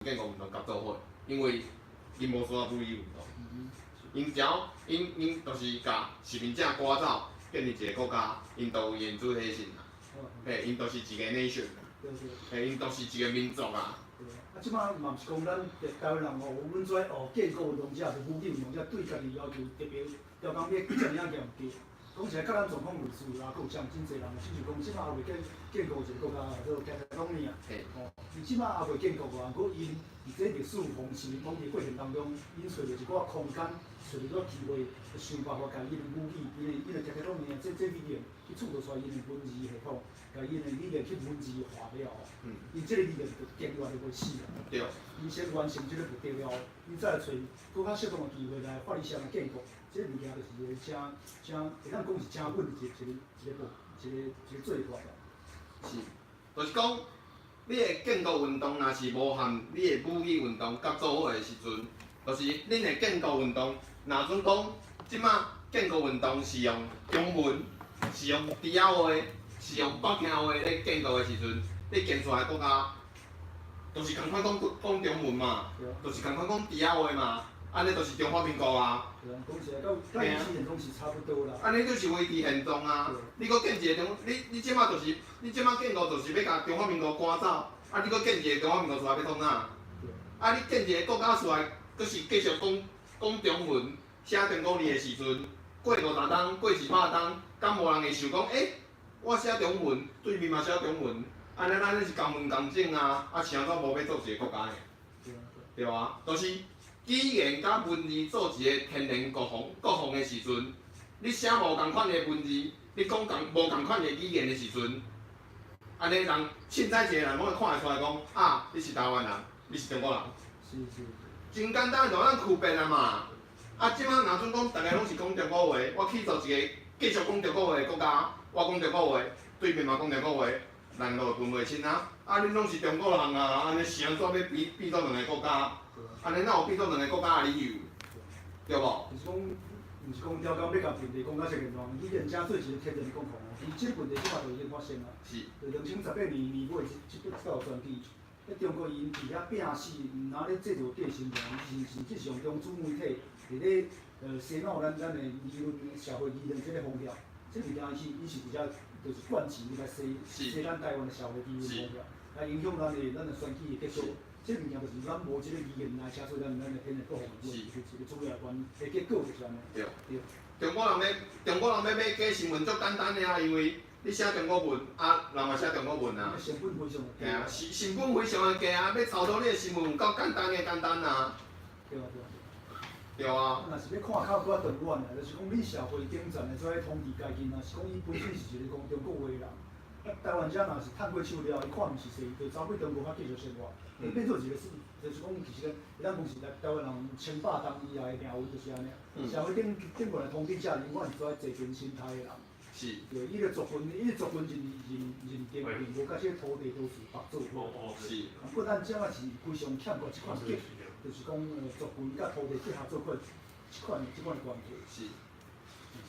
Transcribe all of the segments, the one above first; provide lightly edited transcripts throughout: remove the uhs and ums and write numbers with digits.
建国运动甲做伙，因为因无需要武力运动，因只要因就是甲实名者赶走，建立一个国家，因都有因主体性啦。嘿，因都是一个 nation 啦。嘿，因都是一个民族啊。啊，即摆嘛毋是讲咱台湾人吼，阮做建国运动者、武力运动者对家己要求特别要讲要遮尔严格。讲起来，甲咱总统类似啦，佫有像真侪人，亲像讲即摆还未建国一个国家，叫做 Catalonia。哦，伊即摆还未建国啊，佫因伫这历史洪水统治过程当中，因找着一寡空间，找着一个机会，想办法甲因的武器，因的 Catalonia 这理念去创造出来因的文字系统，甲因的理念去文字化了后，因这个理念就坚决就袂死啊。对。伊先完成这个目的了，伊再来找更较适当的机会来发力上来建国。这物件就是一个会当讲是真稳的一个做法啦。是，就是讲，你的建国运动若是无含你的武力运动甲做伙的时阵，就是恁的建国运动，若准讲即马建国运动是用中文，是用猪仔话，是用北京话咧建国的时阵，你建出来国家，就是共款讲中文嘛，就是共款讲猪仔话嘛。安尼就是中华民国啊！讲起来，到以前拢是差不多啦。安尼就是维持现状啊！你搁建一个你即马就是你即马建国就是要甲中华民国赶走，啊！你搁建一个中华民国出来要创哪？啊！你建一个国家出来，搁是继续讲中文，写中国字的时阵，过50冬，过100冬，敢无人会想讲，我写中文，对面嘛写中文，安尼咱是共文共种啊！啊，是安怎无要做一个国家呢？对啊，就是。语言甲文字做一个天然国防的时阵，你写无共款的文字，你讲无共款的语言的时阵，安尼人凊彩一个人拢会看会出来讲啊，你是台湾人，你是中国人。是。真简单，就咱区别啊嘛。啊，即摆若准讲大家拢是讲中国话，我去做一个继续讲中国话的国家，我讲中国话，对面嘛讲中国话，人就分袂清啊。啊，恁拢是中国人啊，安尼是安怎要变做两个国家？安尼哪有变做两个国家的理由？对无？就是讲，毋是讲了解要甲问题讲到这个状，语言真做一个天然的国防，伊即个问题即摆就已经发生啦。是。2018年年尾即笔到选举，中国因伫遐拼死，毋拿咧制度革新上，甚至上中主媒体伫咧洗脑咱的舆论、社会舆论即个风向，即物件伊是伫遮就是惯钱来洗咱台湾的社会舆论风向，来影响咱的选举的结果。这物件就是咱无即个语言来写出咱的天然国防是一个主要关的结果就是安尼。对。中国人要假新闻足简单的啊，因为你写中国文，啊人嘛写中国文啊。成本非常的低。啊，成本非常的低啊，要操作你的新闻有够简单啊。对啊。对啊。若是要看较搁长远的，就是讲你社会顶层的做统治阶级，若是讲伊本身是一个讲中国话的人。台湾遮若是趁过手了，伊看毋是势，就走去中国遐继续生活。伊变做一个就是讲，其实咱讲是台湾人称霸当以来的命运就是安尼。社会顶过来统治者，永远是做坐根心态的人。是。对，伊个族群认定无甲即个土地都是合作。是。不过咱遮个是非常欠缺即款结，就是讲族群甲土地结合做款即款关系。是。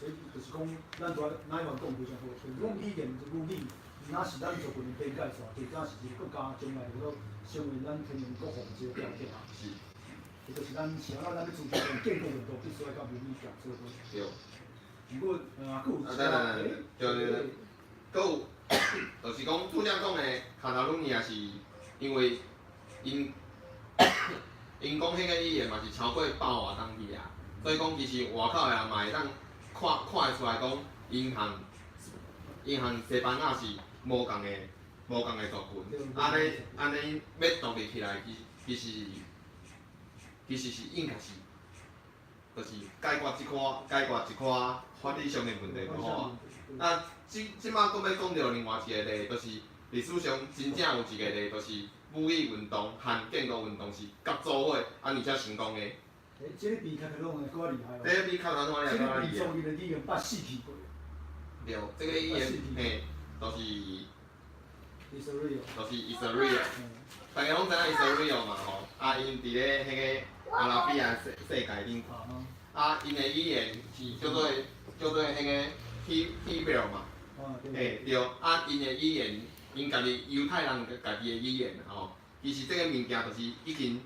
所以就是讲，咱哪一方讲非常好，就是讲语言武力。若是咱族群的边界线，就敢是一个国家将来能够成为咱天然国防一个条件啊。是。这就是咱想要咱要支持咱建国运动，必须要甲武力强做伙。对。不过佫有其他对，佫有，就是讲拄则讲的卡塔卢尼亚是因为因讲迄个语言嘛是超过100外当去啊，所以讲其实外口的人嘛会当看会出来讲因和西班牙是无共的族群，安尼要独立起来，其实是应该是，就是解决一寡法理上的问题就好啊。啊，即摆佫要讲到另外一个例，就是历史上真正有一个例，就是武力运动和建国运动是合作伙，而且成功的。这个比卡塔隆的佫较厉害哦。这个比卡塔隆的佫较厉害。这个比中原的语言捌死去过。对，这个语言嘿，就是 Israel，大家拢知影 Israel 嘛吼，啊，因伫咧迄个阿拉比亚世界顶，啊，因的语言是叫做迄个 Hebrew 嘛，嘿对，啊，因的语言，因家己犹太人家己的语言吼，其实这个物件就是已经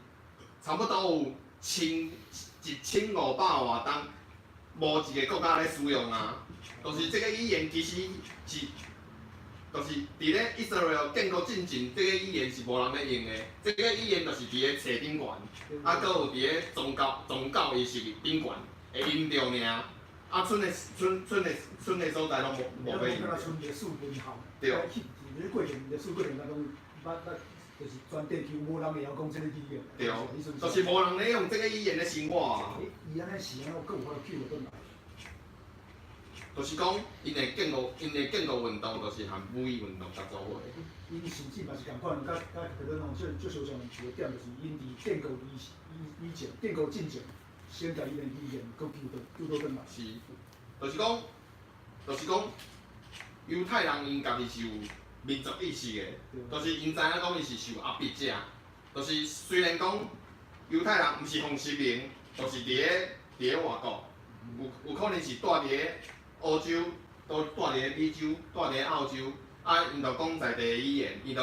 差不多有1500外吨，无一个国家咧使用啊。就是这个语言其实是，就是伫咧以色列建国进前，这个语言是无人咧用的。这个语言就是伫咧册顶悬，啊，搁有伫咧宗教仪式顶悬会用着尔。啊，剩的所在拢无要用。剩历史文学，对。去伫过程历史过程当中，就是全地球无人会晓讲这个语言。对，就是无人咧用这个语言咧生活啊。伊安尼是安怎佫有法度救回转来？就是讲，因的建国运动，就是和武艺运动合作伙。因甚至嘛是共款，甲迄个种最相像一个点，就是因伫建国以前，建国进前，先甲伊的语言佫救倒转来。是，就是讲，犹太人因家己是有民族意识的，就是因知影讲伊是受压迫者，就是虽然讲犹太人毋是奉殖民，就是伫咧外国，有可能是住伫咧欧洲，都住伫咧美洲，住伫咧澳洲，啊，因就讲在地的语言，伊住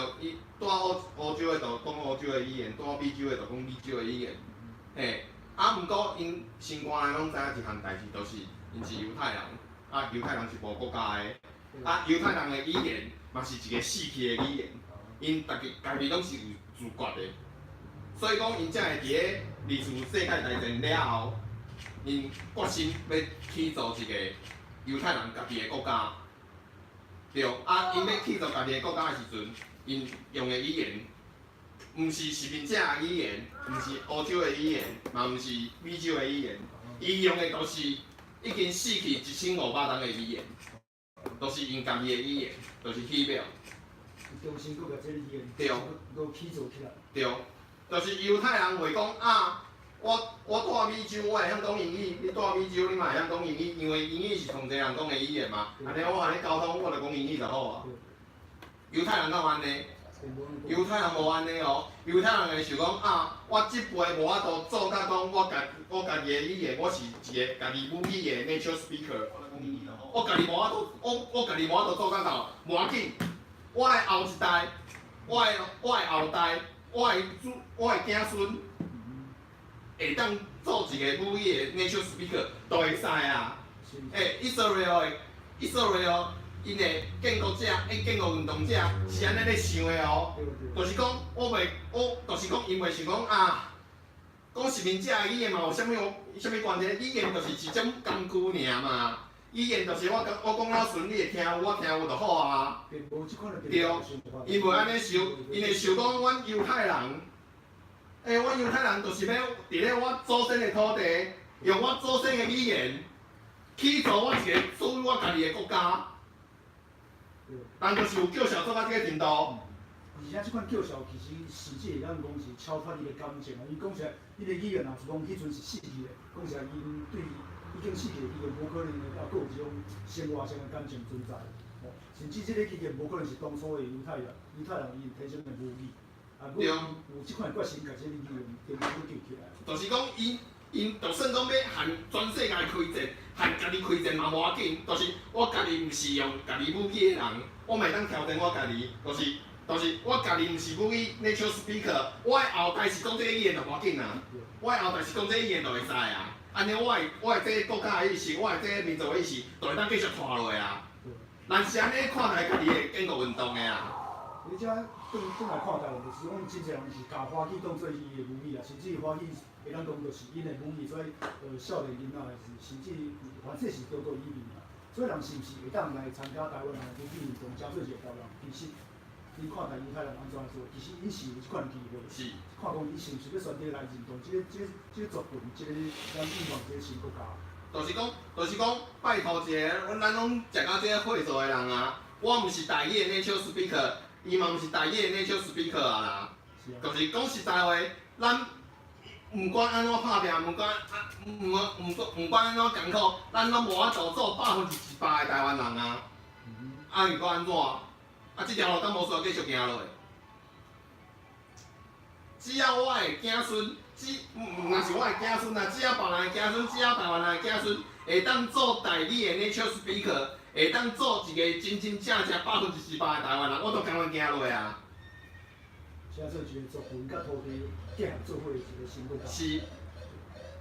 欧洲的就讲欧洲的语言，住美洲的就讲美洲的语言，嘿，啊，毋过因心肝内拢知影一项代志，就是因是犹太人，啊，犹太人是无国家的，啊，犹太人的语言嘛是一个死去的语言，因家己拢是有自觉的，所以讲因才会伫咧二次世界大战了后，因决心要起造一个犹太人家己的国家，对，啊，因要起造家己的国家的时阵，因用的语言，毋是殖民者的语言，毋是欧洲的语言，嘛毋是美洲的语言，伊用的都是已经死去1500吨的语言，都是因家己的语言，就是希伯。重新佫甲这个语言，对，佫起造起来。对，就是犹太人会讲啊。我住美洲，我会晓讲英语；你住美洲，你嘛会晓讲英语，因为英语是上侪人讲的语言嘛。安尼我和你沟通，我就讲英语就好啊。犹太人敢有安尼？犹太人无安尼哦。犹太人会想讲啊，我即辈无法度做甲讲我家己的语言，我是一个家己母语的 native speaker。我家己无法度，我家己无法度做甲到，无要紧。我的后一代，我的后代，我的子孙。会当做一个母语的 native speaker 都会使啊！以色列因的建国者、建国运动者是安尼咧想的哦。就是讲，就是讲，因为想讲啊，讲殖民者的语言嘛有啥物关系？语言就是一种工具尔嘛。语言就是我讲了顺，你会听有，我听有就好啊。对，因为安尼想，因会想讲，阮犹太人。阮犹太人就是要伫咧我祖先的土地，用我祖先的语言，起造我一个属于我家己的国家。但就是有叫嚣做到这个程度。而且即款叫嚣其实实际会当讲是超脱伊的感情啊！伊讲起来，伊的语言若是讲迄阵是死去的，讲起来因对已经死去的语言，无可能会还佫有即种生活上的感情存在。甚至即个语言无可能是当初的犹太人因天生的母语。对，有即款决心，甲这个语言重新救起来。就是讲，因就算讲要含全世界开战，含家己开战嘛无要紧。就是我家己毋是用家己母语的人，我嘛会当挑战我家己。就是我家己毋是母语 native speaker， 我的后代是讲这个语言就无要紧啊。我的后代是讲这个语言就会使啊。安尼我的这个国家的意识，我的这个民族的意识，就会当继续拖落啊。咱是安尼看待家己的建国运动的啊。你即摆转来看台湾，就是讲真侪人是把华语当做伊的母语啊，甚至华语会当讲就是因的母语，所以少年囡仔甚至凡说是多过语言啊。所以人是毋是会当来参加台湾人的母语运动，加做一个台湾人？其实你看待犹太人安怎做，其实因是有即款机会，是看讲伊是毋是要选择来认同即个族群，即个咱预防即个新国家。就是讲，拜托一个，咱拢食到这个会所的人啊，我毋是台语的 native speaker。伊嘛毋是台语的 native speaker 啊啦，就是讲实在话，咱毋管安怎拍拼，毋管安怎艰苦，咱拢无法度做100%的台湾人啊。啊，如果安怎？啊，即条路敢无需要继续行落去？只要我的子孙，若是我的子孙啊，只要别人的子孙，只要台湾人的子孙会当做台语的 native speaker。会当做一个真正100%的台湾人，我都甘愿行落啊。写做一个族群甲土地结合做伙的一个成果。是，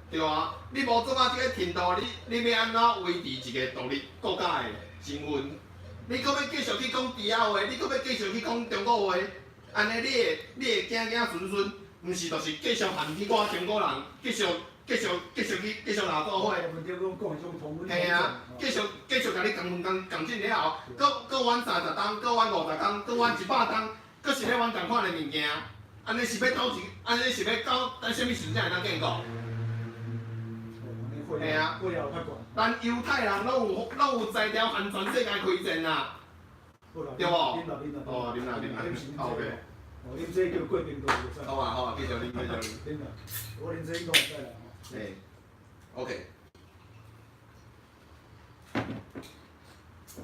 对啊，你无做到即个程度，你要安怎维持一个独立国家的身份？你搁要继续去讲猪仔话，你搁要继续去讲中国话，安尼你的囝囝孙孙，毋是就是继续含起我中国人，继续来做伙。问题讲讲迄种同文。嘿啊，继续甲你共进了后，搁玩30天，搁玩50天，搁玩100天，搁是咧玩共款的物件，安尼是要到安尼是要到等什么时阵才会当建国？嘿啊，咱犹太人拢有才调含全世界开战啊，对无？哦，啉啦，好嘅。哦，啉这叫贵宾多就知。好啊，继续啉。啉啦，我啉这应该会使啦。嘿 ，OK。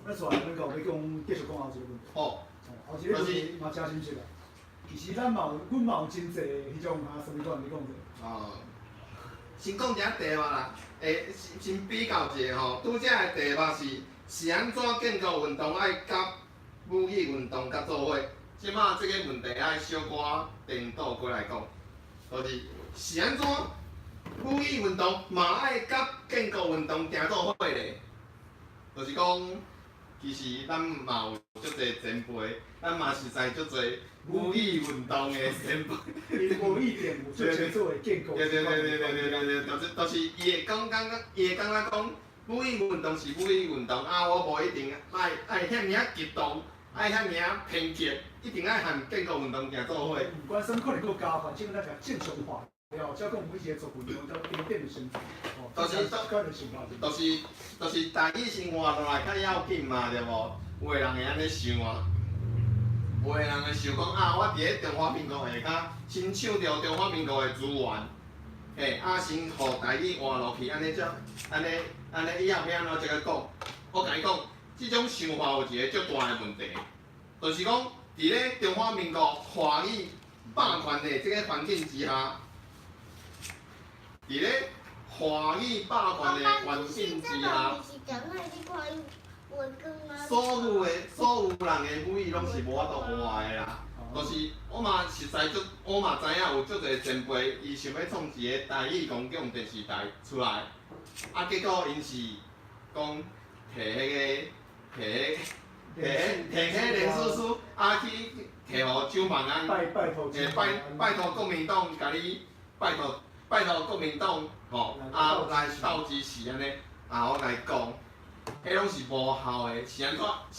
咱煞咱到要讲继续讲后一个问题。好。后一个问题嘛真深刻啊。其实阮嘛有真侪迄种什么款，你讲者。哦。先讲一下题目啦，先比较一下吼，拄则的题目是安怎建国运动爱甲武艺运动甲做伙？即马即个问题爱小可颠倒过来讲，就是安怎武艺运动嘛爱甲建国运动行做伙咧？就是讲，其实咱嘛有足侪前辈，咱嘛是知足侪武艺运动的前辈。因无意点有做做做建构。对，就是伊会讲武艺运动是武艺运动啊，我无一定爱遐尔极端，爱遐尔偏激，一定爱含建国运动行做伙。不管什么可能搁加，反正咱甲正常化，了，才讲每一个族群用到经典的生活。就是台语生活落来较要紧嘛，对无？有个人会安尼想啊。有个人会想讲啊，我伫咧中华民国下骹，先抢着中华民国的资源，先互台语换落去，安尼以后要安怎才个讲？我甲你讲，即种想法有一个足大的问题，就是讲伫咧中华民国华语霸权的即个环境之下，伫咧华语霸权的环境之下。所有人的语拢是无法度换的啦，就是我嘛知影有足侪前辈，伊想要创一个台语公共电视台出来，啊结果因是讲摕迄连叔叔啊去摕互蒋万安，拜托国民党甲你拜托国民党来斗支持安尼，我甲你讲。迄拢是无效的，是安怎？迄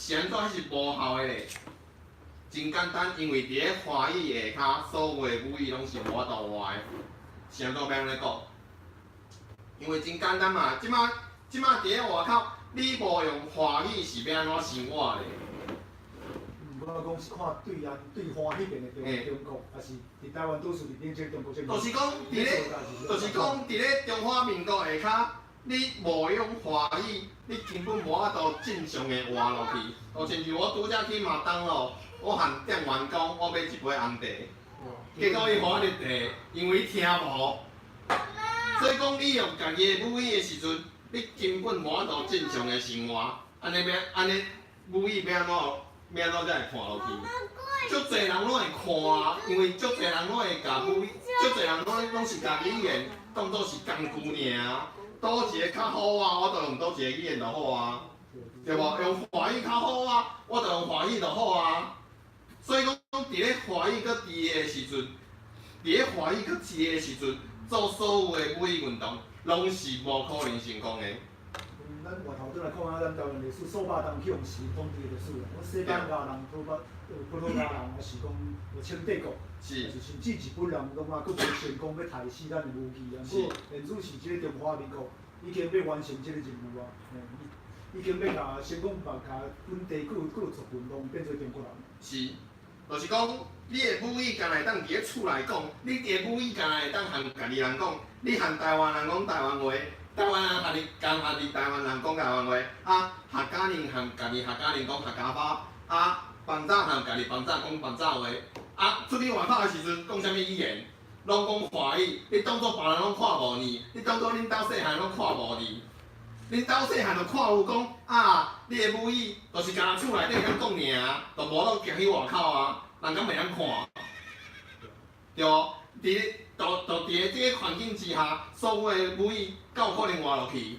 是无效的咧？真简单，因为伫咧华语下骹，所有的语言拢是无法度换的。是安怎要安尼讲？因为真简单嘛，即马伫咧外口，你无用华语是要安怎生活咧？我讲是看对华迄边的中国，还是伫台湾多数伫顶即中国即边？就是讲伫咧中华民国下骹。你无用华语，你根本无法度正常的活落去。就亲像我拄则去麦当劳，我含店员讲我要一杯红茶，结果伊互我热茶，因为伊听无。所以讲你用家己的母语的时阵，你根本无法度正常的生活。安尼母语要安怎才会看落去？足侪人拢会看，因为足侪人拢会甲母语，足侪人拢是甲语言当作是工具尔。倒一个较好啊，我就用倒一个语言就好啊，对无？用华语较好啊，我就用华语就好啊。所以讲，伫咧华语搁伫个时阵，伫咧华语搁伫个时阵，做所有的武艺运动，拢是无可能成功的。咱外头转来看咱台湾历史，数百人去用时统治历史啦。我西班牙人、葡萄牙人，还是讲清帝国，是甚至日本人拢啊，佫无成功要杀死咱的武器啊。不过，现主是即个中华民国已经要完成即个任务啊，已经要甲成功把本地各族群拢变做中国人。是，就是讲，你的母语敢会当伫咧厝内讲，你的母语敢会当含家己人讲，你含台湾人讲台湾话。台湾人含你台湾人讲台湾话，客家人含家己客家人讲客家话，汴早含家己汴早讲汴早话，出去外口的时阵讲啥物语言，拢讲华语，你当作别人拢看无你，你当作恁兜细汉拢看无你，恁兜细汉就看有讲你的母语就是干厝内底敢讲尔，就无当行去外口人敢袂晓看。对，伫咧即个环境之下，所有的母语敢有可能活落去？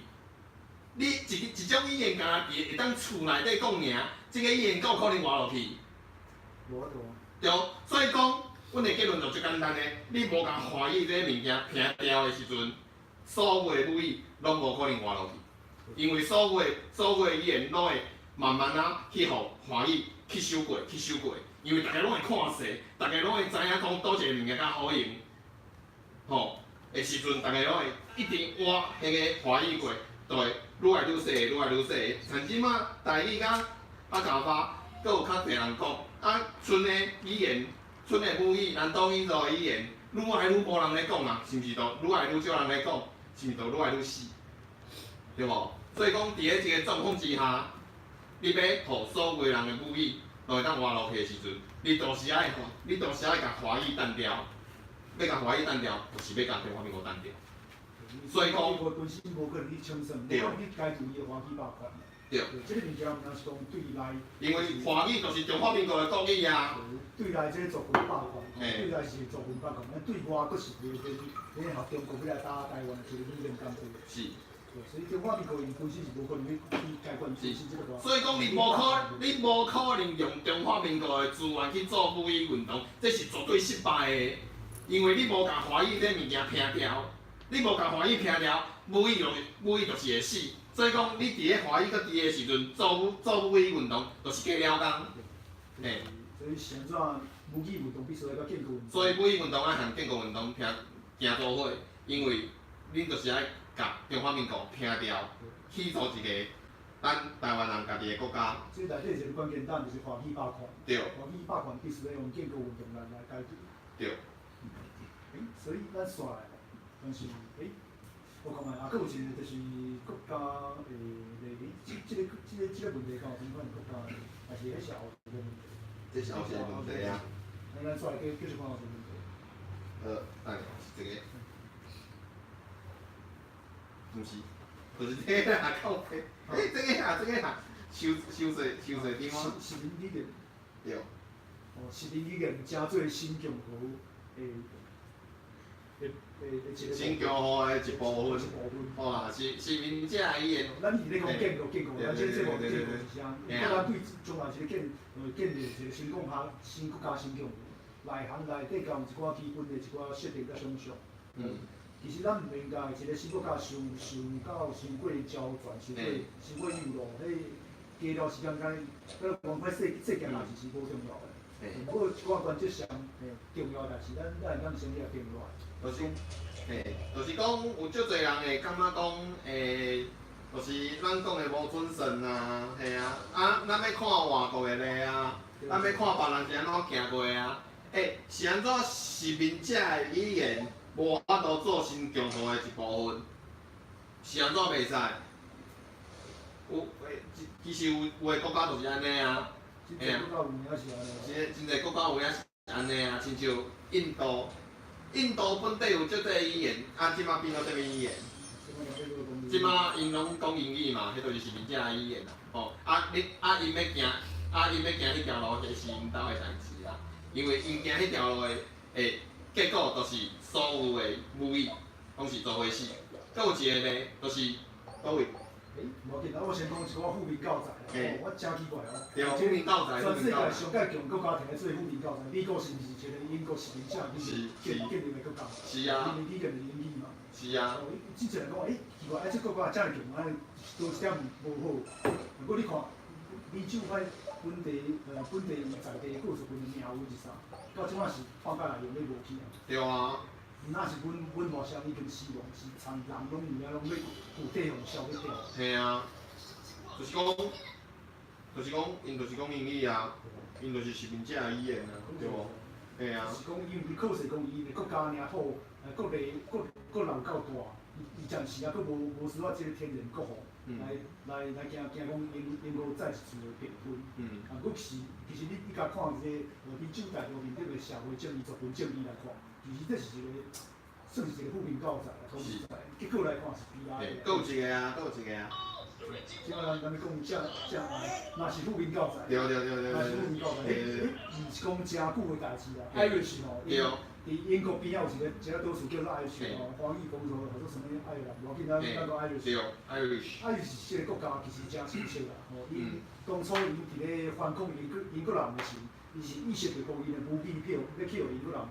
你一种语言，敢若会当厝内底讲尔，即个语言敢有可能活落去？无法度啊。对，所以讲，阮的结论就最简单的，你无甲华语这个物件拼掉的时阵，所有的母语拢无可能活落去，因为所有的语言拢会慢慢啊去互华语吸收过，因为大家拢会看势，大家拢会知影讲倒一个物件较好用，吼的时阵，大家拢会一直换迄个华语过，就会愈来愈细。像即马台语甲家话，阁有较侪人讲。剩的语言，剩的母语，咱岛民族的语言，愈来愈无人咧讲啊，是毋是？就愈来愈少人咧讲，是毋是？就愈来愈死，对无？所以讲，伫咧一个状况之下，你要互所有人的母语都会当活落去的时阵，你就是爱甲华语单调，要甲华语单调，就是要甲中华民国单调。所以讲，本身无可能去称颂，无可能去解除伊的华语霸权。对，即个物件毋通是讲对内，因为华语就是中华民国的国语啊。对内即个族群霸权，对内是族群霸权，咱对外佫是一个学中国要来打台湾的一个语言工作。是。所以中华民国伊本身是无可能去解决本身即个。所以讲，你无可能用中华民国的资源去做母语运动，这是绝对失败的，因为你无甲华语这物件拼掉，你无甲华语拼掉，母语就是会死。所以讲，你伫咧华语搁伫的时阵，做母语运动，就是加了工。嘿。所以是安怎母语运动必须要甲建构。所以母语运动爱向建国运动行做伙，因为恁就是爱甲中华民国拼掉，起造一个咱台湾人家己的国家。所以内底一个关键点就是华语霸权。对。华语霸权必须要用建国运动来解决。对。所以咱煞来，但是我看卖佫有一个就是国家即个问题，敢有什款国家，还是迄是后一个问题。这是后一个问题啊。咱煞来继续看后一个问题。等下是这个，毋是，就是这个啦，靠背，这个啦，收税点啊。是民理念。对。是民理念加做新共和新共和的一部分，好啦，是民者的语言。咱是咧讲建国，咱即个节目建国是啥？国家对将来一个建立一个新国家新共和，内行内底甲有一寡基本的一寡设定甲想象。其实咱毋应该一个新国家伤过焦转，伤过幼路，迄加了时间甲讲快世界大事是无重要的。不过一寡原则上重要代志，咱会当先了定落来。就是讲有足侪人会感觉讲，就是咱讲的无准绳啊，嘿啊，咱要看外国的咧啊，咱要看别人是安怎行过啊，是安怎是民者的语言无法度做新共和的一部分，是安怎袂使？其实有的国家就是安尼啊，嘿啊，真侪国家有影是安尼啊，亲像印度。印度本地有足侪语言，即马变做啥物语言？即马因拢讲英语嘛，迄就是民者的语言啦。因要行，迄条路，迄是因兜的代志啦。因为因行迄条路的，结果就是所有的母语拢是做伙死。阁有一个呢，就是倒位？无要紧，我先讲一寡富民教材。我真奇怪哦。对，富民教材。全世界上介强国家摕来做富民教材，美国是毋是一个英国是民者建立的国家？是啊。因为语言是英语嘛。是啊。之前人讲，奇怪，这国家遮尔强，多一点无好。不过你看，美洲歹本地在地各族群的命运是啥？到即摆是放假内用咧无去啊。对啊。那是阮外省已经死亡，是参人拢有影拢要有地方消去掉。嘿啊，就是讲，因就是讲英语啊，因就是民者的语言啊，对无？嘿啊。是讲因为靠势讲伊的国家尔好，国力够大，伊暂时啊，佫无需要即个天然国防来惊讲英国再一次的平分。佫是其实你甲看即个民主大陆面对的社会正义、族群正义来看。其实这是一个，算是一个富民教材啦，讲实在，结果来看是悲哀的。佫有一个啊。即摆咱要讲那是富民教材。对。那是富民教材，毋是讲真久的代志啦。Irish 吼，伫英国边仔有一个都市叫做爱尔兰哦，华裔工作或者什么爱尔兰，无要紧，咱讲爱尔兰。对，Irish。爱尔兰是个国家，其实真深刻啦。吼，伊当初伊伫咧反抗英国人的时，伊是意识着讲伊的武器票要去互英国人，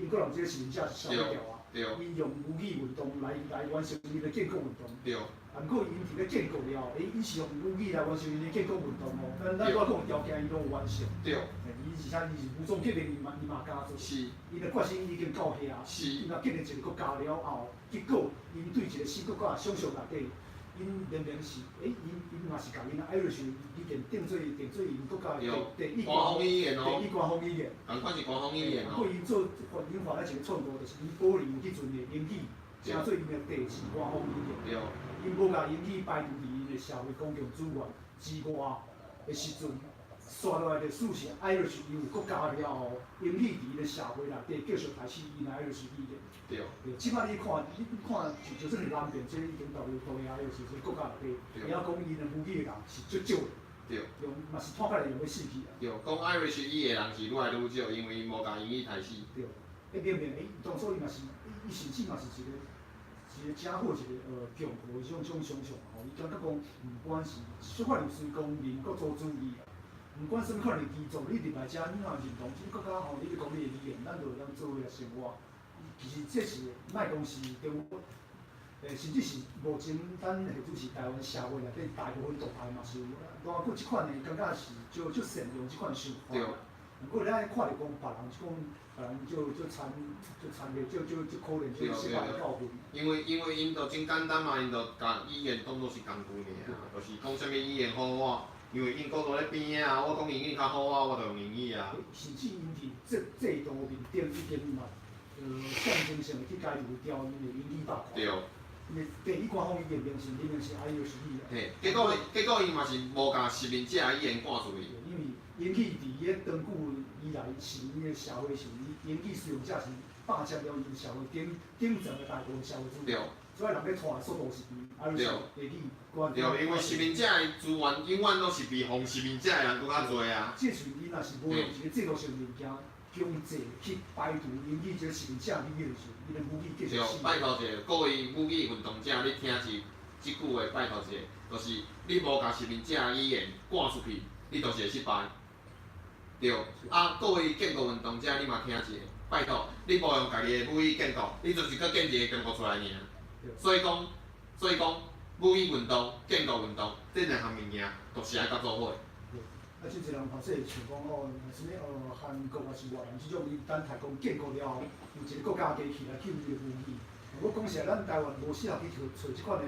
英国人即个殖民者是消灭掉啊。伊用武器运动来完成伊的建国运动。对。啊，毋过因伫咧建国了后，伊是用武器来完成因的建国运动哦。咱我讲条件伊拢有完成。对。伊是啥？伊是武装革命，伊嘛敢做。是。伊的决心已经到遐。是。伊若建立一个国家了后，结果因对一个新国家想象内底，因明明是，因嘛是甲因爱尔兰已经定做因国家的第一官方语言。同款是官方语言哦。不过因做因发了一个创造，就是因保留迄阵的英语，成做因的第二官方语言。因无甲英语排除伫因的社会公共资源之外的时阵，刷落来的事实，爱尔兰伊有国家了后，英语伫因的社会内底继续开始因爱尔兰语言。对。即摆你看，就算是南边，即已经到爱尔兰是国家内底，会晓讲因的母语的人是足少的。对。用嘛是看起来用要死去啊。对，讲爱尔兰语的人是愈来愈少，因为因无甲英语开始。对。明明当初伊嘛是，伊甚至嘛是一个真好一个强国的种想象吼，伊感觉讲，毋管是小可能是讲民国主义啊，毋管什么款的基础，你入来遮，你若认同即个国家吼，你讲你的语言，咱就会当做伙来生活。其实这是莫讲是中国，甚至是目前咱下主是台湾社会内底大部分党派嘛是有，包括即款的感觉是就善用即款想法。毋过咱看着讲别人就参个就可能就失败教训。因为因就真简单嘛，因就甲语言当作是工具尔，就是讲啥物语言好我，因为英国在咧边啊，我讲英语较好啊，我就用英语啊。甚至因伫制度面顶已经嘛，象征性去加入调因的英语法。对。因为第一官方语言明明是爱尔兰语啊。嘿，结果伊嘛是无甲实名者的语言赶出去。因为英语伫迄长久以来是因个社会是英语使用者是霸占了因社会顶层的大部分社会资源，所以人咧传的速度是比爱尔兰会比关。对，因为实名者的资源永远都是比防实名者的人搁较多啊。即像伊若是无用一个制度性物件强制去排除英语这个实名者语言的时候，伊的武器继续使。拜托者，各位武语运动者，你听即句话，拜托者，就是你无甲实名者的语言赶出去，你就是会失败。对，啊，各位建国运动者，你嘛听一下，拜托，你无用家己的母语建国，你就是搁建一个中国出来尔。所以讲，母语运动、建国运动，这两项物件，就是爱甲做伙。啊，即一人或说像讲哦，什么韩国还是越南即种，伊等台讲建国了后，有一个国家加起来去伊的武器。我讲实在，咱台湾无适合去找即款的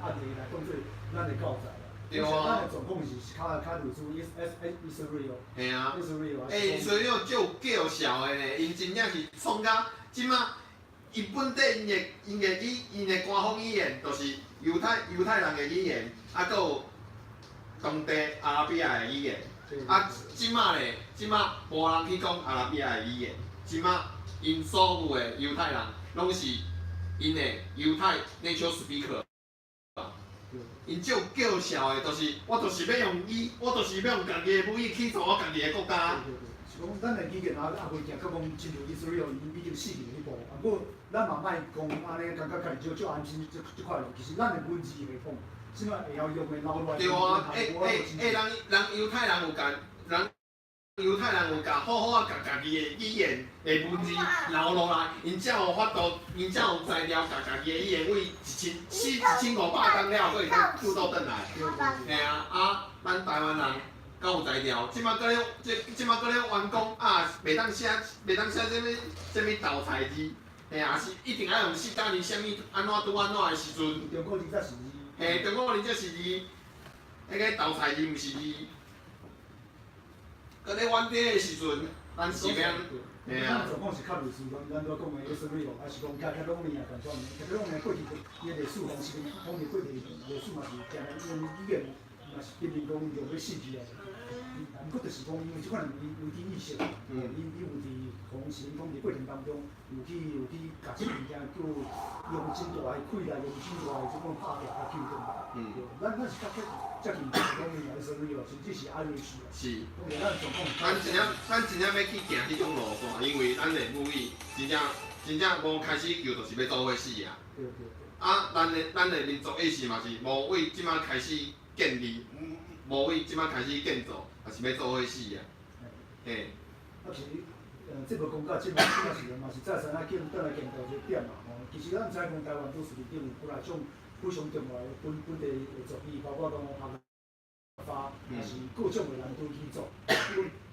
案例来当做咱的教材。对啊。咱的状况是较类似 Israel。嘿啊。Israel 就叫笑的呢，因真正是创甲即马，伊本地因的官方语言，就是犹太人的语言，啊，搁有当地阿拉比亚的语言。啊，即马无人去讲阿拉比亚的语言，即马因所有的犹太人拢是因的犹太 native speaker。因就叫嚣的，就是我就是要用家己的母语去做我家己的国家。是讲咱的语言啊袂行，甲讲亲像以色列因已经死去迄步，啊，不过咱嘛莫讲安尼，感觉家己就安心即块咯。其实咱的文字会讲，即摆会晓用的留落来。对啊，人犹太人有甲好好甲家己的语言的文字留落来，因才有法度，因才有才调甲家己的语言为1500天了，佫会当复倒转来。嘿啊，咱台湾人敢有才调，即摆佫咧冤讲啊，袂当写什么豆菜字，嘿啊，是一定要用4加2啥物安怎拄安怎的时阵。中国字才是字。嘿，中国字才是字，迄个豆菜字毋是字。搁咧阮爹的时阵，咱是免，嘿啊。咱状况是较类似咱拄讲的以色列，还是讲加罗尼亚共款的，加罗尼亚过去伊历史方式，方面过去历史嘛是加用语言嘛是变成讲用要死去啊。题，啊，毋过就是讲，因为即款有体意识，伊有伫从实行统计过程当中，有去甲即物件叫用真大的气力，用真大的即种拍拼甲救回来。咱是较接近讲明来说了，甚至是Irish 啊。是。讲咱状况。咱真正要去行迄种路线，因为咱的母语真正无开始就就是要做伙死啊。对。啊，咱的民族意识嘛是无为即摆开始建立，无为即摆开始建造，也是要做伙死啊。嘿。啊，其实这无讲到即摆时阵嘛是再三啊倒来强调一个点嘛吼。其实咱知讲台湾都市里顶有几来种非常重要的本地的族裔，包括讲客家，也是各种的人都去做。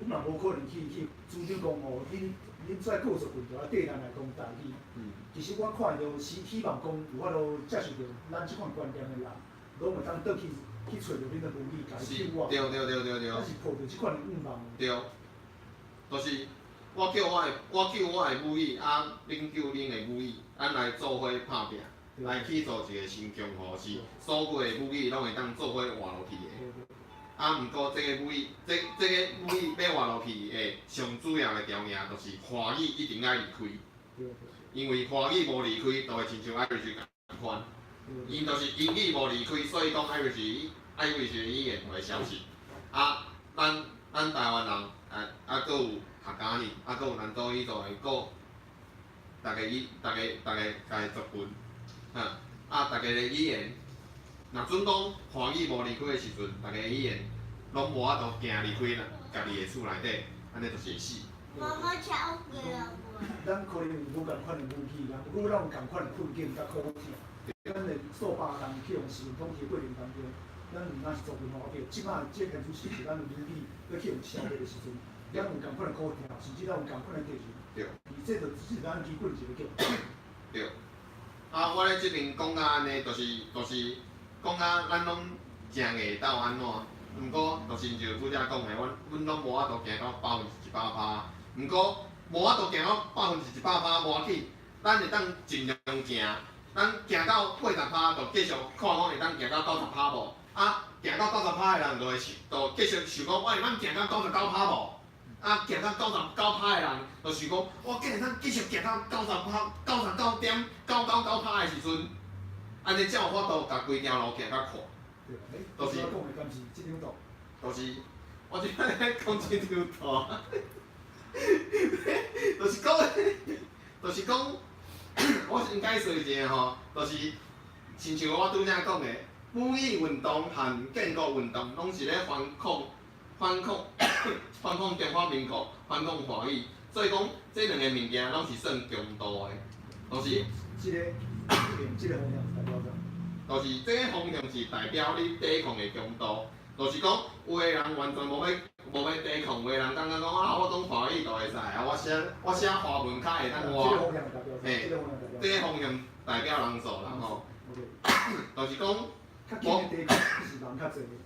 我嘛无可能去主张讲吼，恁在各族群就要对咱来讲台语。其实我看到希望讲有法度接受到咱即款观点的人，拢会当倒去找到恁的母语，家己救我。对。咱是抱着即款的愿望。对，就是我救我的母语，啊，恁救恁的母语，咱来做伙拍拼，来去做一个新疆吼，是所有的母语拢会当做伙活落去的。啊，毋过这个母语，这个母语要活落去的上主要的条件，就是华语一定要离开。因为华语无离开，就会亲像 Irish 共款。因就是英语无离开，所以讲 Irish 语言会消失。啊，咱台湾人，啊，搁有客家人，啊，搁有咱族裔族的，搁大家家族群，啊，大家的语言，若准讲华语无离开的时阵，大家的语言拢无法度行离开家己的厝内底，安尼就是会死。妈妈超过了我。咱可能有无共款的武器啦，不过咱有共款的困境甲苦痛。咱的数百人去用实行统计过程当中，咱毋单是做规模，对，即摆即个天主是咱有武器要去用消费的时阵，咱有共款的苦痛，甚至咱有共款的地址。对。而这就是咱基本一个叫。对。啊，我咧即边讲甲安尼，就是讲甲咱拢真会斗安怎？毋过就是像拄则讲的，阮拢无法度行到100%，毋过无法度行到100%无要紧，咱会当尽量行。咱行到80%，就继续看讲会当行到90%无？啊，行到90%的人就继续想讲，我会当行到99%无？啊，行到99%的人就想讲，我竟然当继续行到99.999%的时阵，安尼才有法度甲规条路行较快。就是讲的敢是即张图。就是我即摆咧讲即张图，就是讲。我应该说一下吼，就是亲像我拄则讲的，母语运动和建国运动拢是咧反抗中华民国，反抗华语，所以讲这两个物件拢是算共道的，就是即个方向是代表啥？就是这个方向是代表你抵抗的共道，就是讲有的人完全无要抵抗，有的人感觉讲啊，我讲华语就会使啊，我写华文较会当我。嘿，这个方向代表人数啦吼，就是讲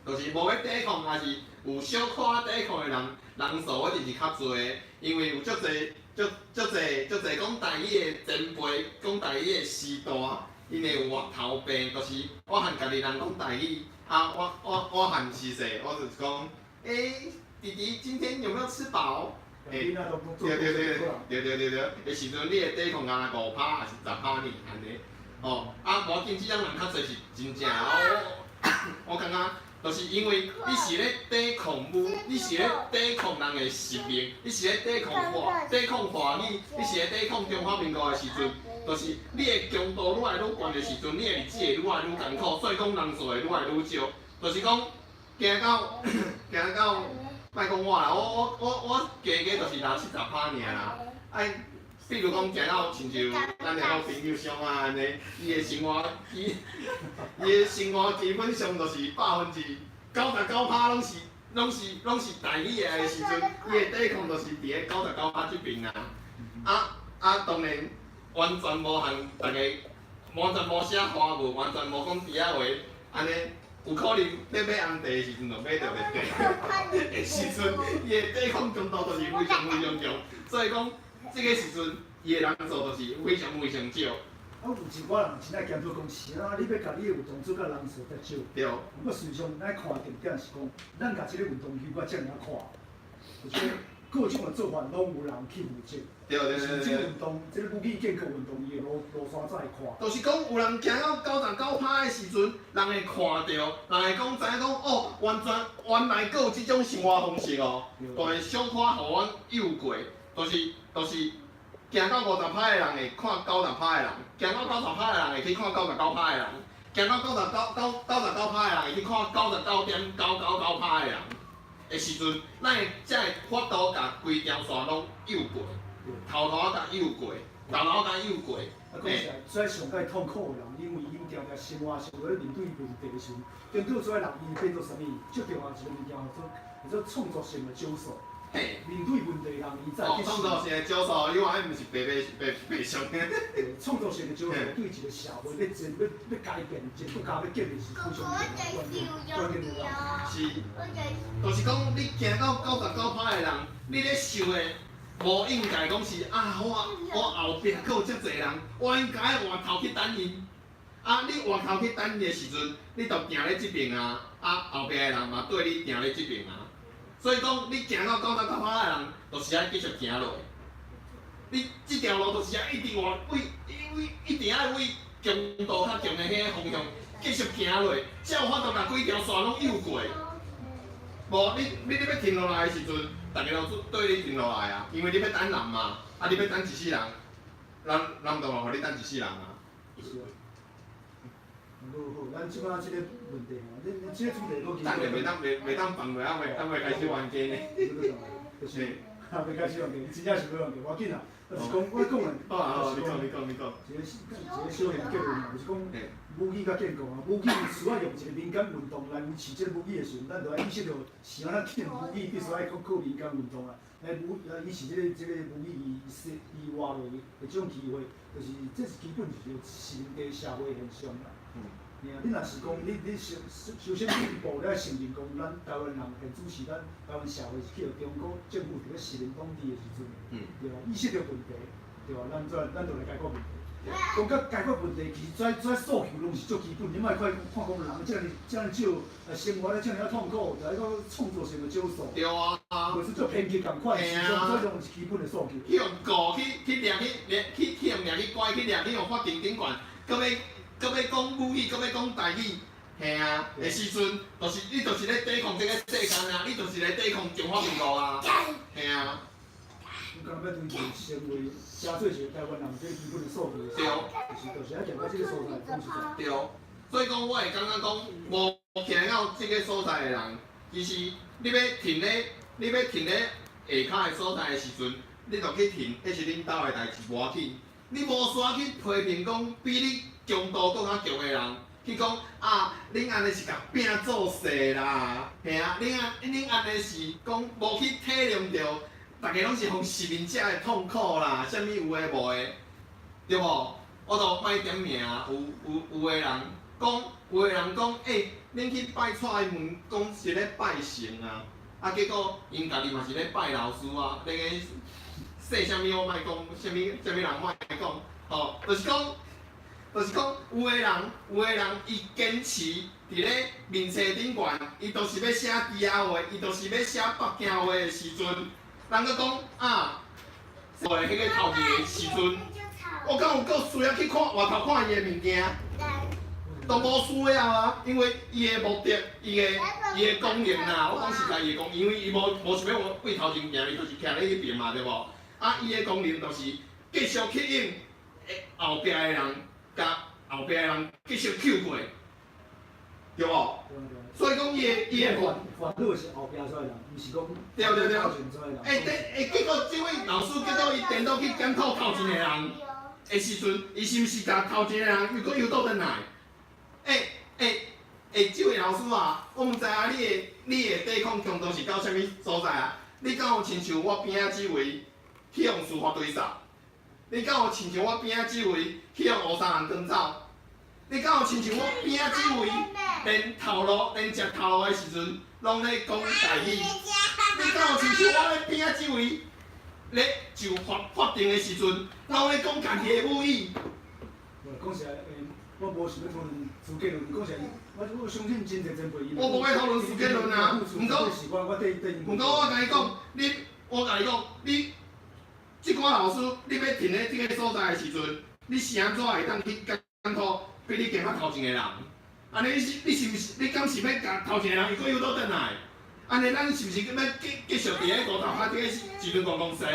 就是无要抵抗，也是有小可抵抗的人数一定是较侪的，因为有足侪讲台语的前辈，讲台语的时代，因会有头病，就是我和家己人讲台语，啊，我和是说，我就是讲，弟弟今天有没有吃饱？对，的时阵，你的抵抗啊5%还是10%呢？安尼，哦，啊，无要紧，即种人较侪是真正我感觉，就是因为你是咧抵抗你是咧抵抗人的生命，你是咧抵抗华语，你是咧抵抗中华民国的时阵，就是你的强度愈来愈悬的时阵，你的日子会愈来愈艰苦，所以讲人数会愈来愈少，就是讲行到。莫讲我啦，我加就是60-70%尔啦。比如讲行到亲像咱的好朋友上啊安尼，伊的生活基本上就是99%拢是台语的时阵，伊的抵抗就是伫咧99%这边啊。当然完全无和大家完全无写华文，完全无讲底仔话，安尼。有可能咧买红茶的时阵，就买到袂地的时阵，伊的抵抗强度就是非常强，所以讲这个时阵伊的人数就是非常少。有一寡人真爱检讨讲是啊，你要甲你的运动做甲人数较少。对。不过实际上，咱看重点是讲，咱甲即个运动区我遮尔看，就是各种的做法拢有人去负责。对对对即个对。运动，即个武器建国运动伊的路线怎会看？就是讲有人行到99趴的时阵，人会看到，人会讲知影讲哦，原来佫有即种生活方式哦，就会小可互阮诱过，就是行到50趴的人会看90趴的人，行到90趴的人会去看99趴的人，行到99趴的人会去看99.999趴的人的时阵，咱会才会法度甲规条线拢诱过，头头甲诱过，头头甲诱过。啊，讲实在，最上界痛苦的人，因为伊有定定生活上咧面对问题的时候，结果做人伊变做啥物？最重要一个物件叫做创作性的救赎。嘿。面对问题人，伊才去创造性的救赎，因为迄毋是白相的。创造性的救赎对一个社会要改变，一个国家要建立是非常重要关键的。是，就是讲你行到99趴的人，你咧想的。无应该讲是啊，我后壁佫有遮济人，我应该换头去等因。啊，你换头去等因的时阵，你就行咧即边啊，后壁的人嘛对你行咧即边啊。所以讲，你行到99趴的人，就是爱继续行落。你即条路就是爱一直往一定爱为强度较强的迄个方向继续行落，才有法度甲规条线拢诱过。无你要停落来的时阵。大家都对你停落来啊，因为你要等人嘛，啊你要等一世人，人就嘛互你等一世人啊。是啊。好，咱即摆即个问题吼，恁即个主题都其实。袂当放落啊，袂开始冤家呢。就是，袂开始冤家，真正是要冤家，我紧啊。就是讲，我讲的。哦，你讲。一个小型结论嘛，就是讲武器甲建国啊，武器需要用一个民间运动来维持即个武器的时阵，咱就要意识到，是安怎建武器必须要靠民间运动啊，来维持即个武器伊活落的这种机会，就是这是基本就是现代社会现象啦。你若是讲你首先第一步，你要承认讲咱台湾人现主是咱台湾社会是去到中国政府伫咧实行统治的时阵，对吧？意识到问题，对吧？咱就来解决问题。讲到解决问题，其实这诉求拢是足基本，你莫看讲人遮尔少，生活咧遮尔痛苦，就来个创作性的救赎。对啊。就是做偏激共款，是这种是基本的诉求。去用告去掠去用掠去拐去掠去用法庭顶悬，搁要讲武语，搁要讲台语，嘿啊，的时阵，你就是咧抵抗这个世间啊，你就是咧抵抗中华民国啊，嘿啊。你讲要追求成为真做一个台湾人最基本的诉求，就是要行到这个所在，讲实在。对，所以讲我会感觉讲，目前到这个所在的人，其实你要停咧下骹的所在的时阵，你就去停，迄是恁兜的代志，无要紧。你无需要去批评讲比你强度更较强的人，去讲啊，恁安尼是甲拼做势啦，嘿啊，恁安尼是讲无去体谅着。大家拢是互市民者的痛苦啦，啥物有诶无诶，对无？我就莫点名，有诶人讲，恁去拜蔡门，讲是咧拜神啊，结果因家己嘛是咧拜老师啊，那个说啥物我莫讲，啥物人莫讲，吼，就是讲有诶人伊坚持伫咧面册顶悬，伊就是要写字仔话，伊就是要写北京话诶时阵。人佫讲啊，在迄个头前的时阵，我敢有够需要去看外头看伊的物件，都无需要啊，因为伊的目的，伊的功能啊，我讲实在伊的功能，因为伊无想要我为头前行，伊就是徛咧迄边嘛，对无？啊，伊的功能就是继续吸引后壁的人，甲后壁的人继续扣过，对无？所以讲，伊的烦恼是后壁出来人，毋是讲对。结果这位老师结果伊颠倒去检讨头前的人的时阵，伊是毋是甲头前的人又倒转来？这位老师啊，我毋知影你的抵抗强度是到啥物所在啊？你敢有亲像我边仔这位去用司法对杀？你敢有亲像我边仔这位去用乌衫人赶走？你敢有亲像我边仔这位连食头路的时阵，拢咧讲台语？你敢有亲像我咧边仔这位咧就法庭的时阵，拢咧讲家己的母语？无想要讨论苏格伦，讲起来，我相信真侪前辈伊。我无要讨论苏格伦啊，毋过我甲你讲，我甲你讲，你即寡老师，你要停咧即个所在的时阵，你是安怎会当去检讨比你行较头前的人？安尼你是毋是你敢是要甲头前的人伊搁诱导转来？安尼咱是毋是要继续伫咧五头骹即个时阵公司？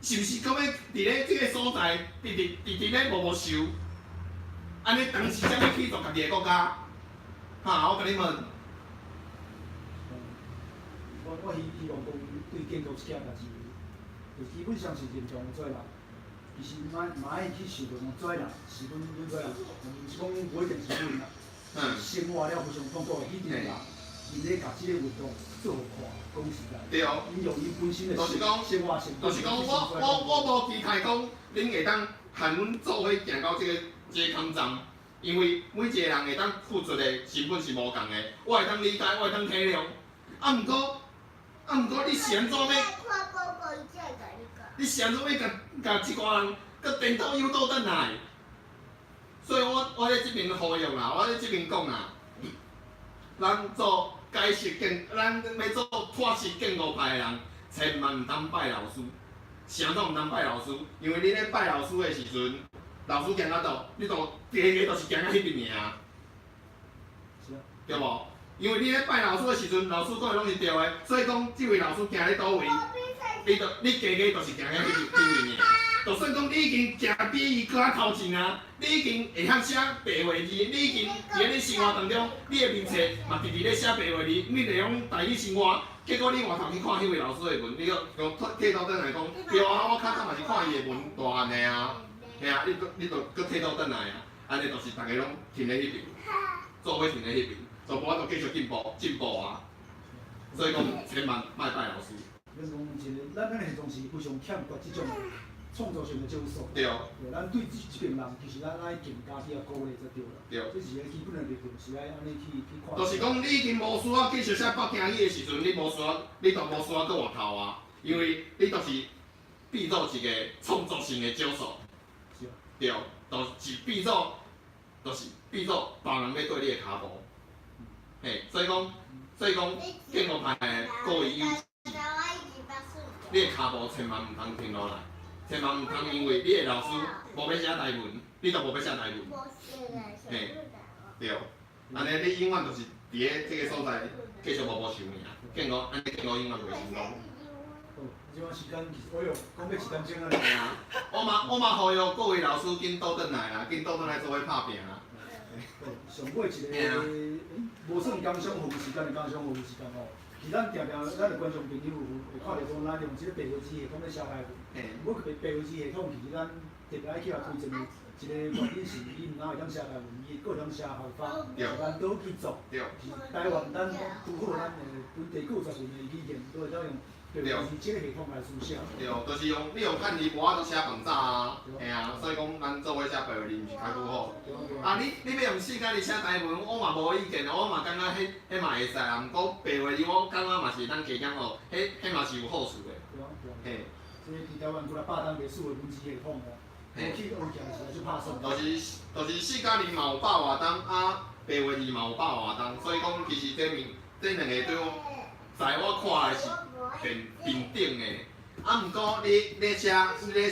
是毋是搁要伫咧即个所在，伫咧无受？安尼当时才要去做家己的国家？哈，我甲你问。我希望讲对建构一件代志，就基本上是认同做人。其实嘛爱去想着讲做人是阮做人，毋是讲不一定是阮啦。生活了非常丰富，一定啦。因咧甲即个运动做好看，讲实在。对哦。因用伊本身的就是讲，就是讲，我无期待讲，恁会当含阮做伙行到即个康站，因为每一个人会当付出的成本是无共的，我会当理解，我会当体谅。毋过你是安怎要？你是安怎要甲即寡人搁颠倒诱导转来？所以我咧即边呼吁啦，我咧即边讲啦，咱做解释咱要做拓实建构派的人，千万毋通拜老师。是安怎毋通拜老师？因为你咧拜老师的时阵，老师行到倒，你就家就是行到迄边尔，对无？因为你咧拜老师的时阵，老师讲的拢是对的，所以讲即位老师行咧倒位，你家就是行到迄边尔。就算讲你已经行比伊搁较头前啊，你已经会晓写白话字，你已经伫咧生活当中，你的面册嘛直直咧写白话字，你利用台语生活，结果你换头去看迄位老师的文，你用替倒转来讲，对啊，我较早嘛是看伊的文大汉的啊，嘿啊，你就搁替倒转来啊，安尼就是大家拢停咧迄边，做伙停咧迄边，就无法度继续进步啊，所以讲千万莫拜老师。咱讲一个，咱现状是非常欠缺即种创造性的招数。对。对，咱对即边人，其实咱爱更加去鼓励才对啦。对。这是个基本的立场，是爱安尼去看。就是讲，你已经无需要继续写北京语的时阵，你就无需要搁外头啊，因为你就是变做一个创作性的招数。是啊。对，就是变做别人要对你的骹步。嘿，所以讲，建构派的各位友，你的骹步千万毋通停落来，千万毋通因为你的老师无要写台文，你就无要写台文。嘿，对，安尼你永远就是伫咧即个所在继续无想尔，安尼建构永远袂成功。即款时间其实，哎哟，讲要时间钟啊！嘿啊，我嘛呼吁各位老师紧倒转来啦，紧倒转来做伙拍拼啊！上尾一个无算工商服务时间的工商服务时间吼，其实咱常常咱的观众朋友会看到讲，咱用即个白话字系统咧写台文。不过白话字系统其实咱特别爱去推荐一个原因是，伊毋但会当写台文，伊佫会当写校法，咱倒去做。台湾咱拄好咱的本地90分的语言，都会当用白话字即个系统来书写。对，就是你用汉字无法度写饭早啊，嘿啊，所以讲咱做伙写白话字毋是较拄好。啊，你要用四角字写台文，我嘛无意见，我嘛感觉迄嘛会使啊。毋过白话字我感觉嘛是咱加减学，迄嘛是有好处的。嘿。所以伫台湾几啊百单历史的文字系统哦，过去学起来实在就拍算。就是四角字嘛有百外档，啊白话字嘛有百外档，所以讲其实这两个对我，在我看来是平等的。啊，毋过你咧写白话字的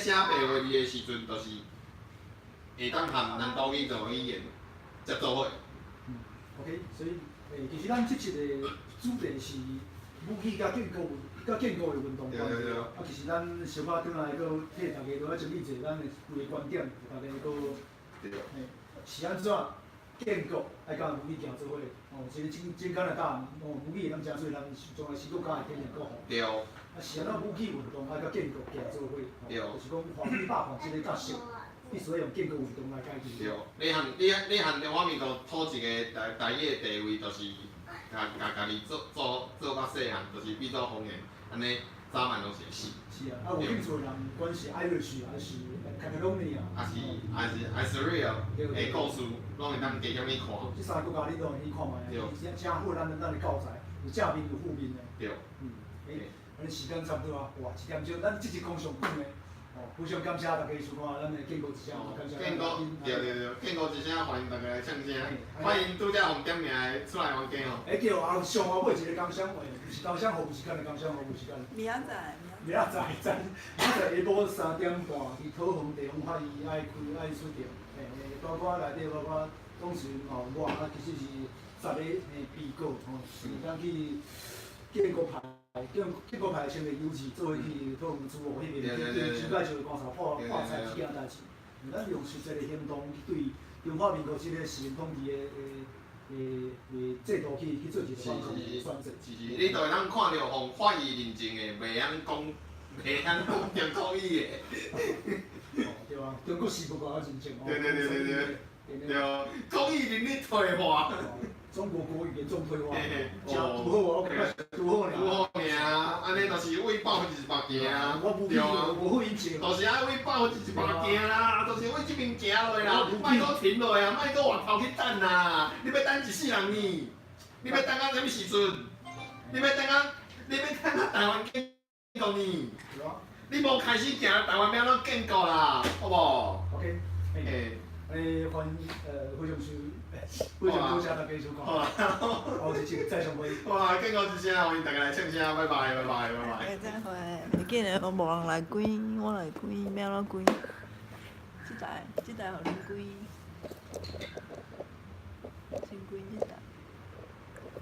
时阵，就是会当含咱岛语种语言接做伙。OK， 所以其实咱即集的主题是武器甲建构的运动关系。啊，其实咱小可转来，搁替大家都来整理一下咱的规个观点，大家搁是安怎建构爱甲武器行做伙？哦，其实真简单答案，武器会当真侪人将来时国家的天然国防。对。啊，是安怎武器运动爱甲建构行做伙？就是讲防御霸权即个角色，必须要用建构运动来解决。对，你含中华民国讨一个台语的地位，就是。家己做到细汉，就是变做方言，安尼早晚拢是会死。是啊，啊有兴趣的人，不管是 Irish 还是 Catalonia， 还是 Real 的故事，拢会当加减去看。这三个国家你都会去看卖啊，真好咱的教材，有正面有负面的。对。安尼时间差不多啊，哇，1点钟，咱即集讲上短的，非常感谢大家收看咱的建国之声，感谢建国，建国一声，欢迎大家来唱声，欢迎拄则互点名的出来玩家哦。对后上后尾一个工商会，不是工商服务时间的工商服务时间。明仔载，明仔载，下晡3点半，伫土城地方法院爱出庭，包括内底包括当事人我其实是10个被告是当去建国派成立游戏，做去土城主务迄边去就就观察破财这件代志。咱用实际的行动去对中华民国这个实行统治的制度去做一个反抗宣誓。是，你就会当看到互法医认证的，袂晓讲抗议的。对啊，中国是不搞认证哦。对，抗议能力退化。中国国语严重退化，真拄好我感觉拄好尔。拄好尔，安尼就是为保护一白行啊。对啊，无以前。就是爱为保护一白行啦，就是为即边行落啦，莫搁停落啊，莫搁外头去等啦。你要等一世人呢？你要等到什么时阵？你要等到台湾建国呢？你无开始行，台湾要怎建国啦？好无 ？OK。欢迎非常多谢大家收看。好，再上会。哇，建国之声，欢迎大家来唱声，拜拜。再会，袂紧的，无人来关，我来关，喵来关。这台互恁关，先关这台。